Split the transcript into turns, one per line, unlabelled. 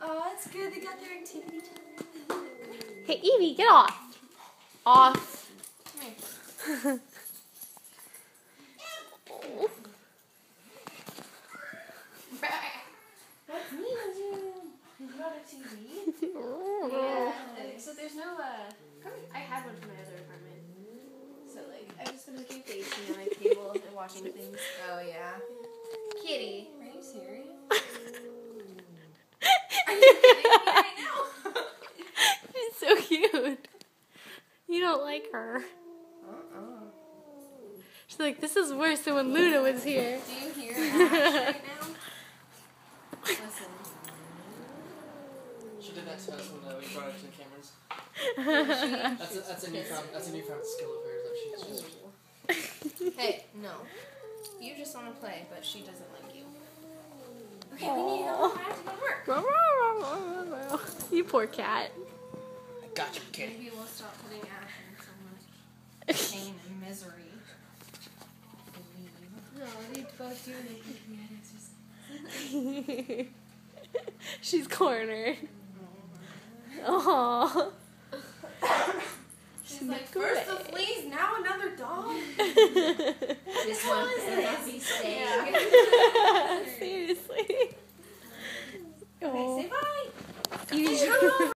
Oh, it's good. They got their activity time.
Hey, Evie, get off. Off.
Come here. What's me? You got a TV? Yeah. So there's no, I had one from my other apartment. So, like, I've just been looking facing on my table and watching things. Oh, yeah. Kitty. Are you serious? Are you kidding me right now?
She's so cute. You don't like her. She's like, this is worse than when Luna was here.
Do you hear Ash right now? Listen.
She did that to us when we brought her to the cameras. That's a newfound skill of hers that she's.
Hey, no. You just want to play, but she doesn't like you. Okay, we need to go. I have to go to work.
You poor cat.
I got you, Kitty.
Maybe we'll stop putting Ash in so much pain and misery. No, they both do the cooking.
She's cornered. Aww.
She's like, first the fleas, now another dog. This one is be staying.
Seriously.
Okay, say bye.
You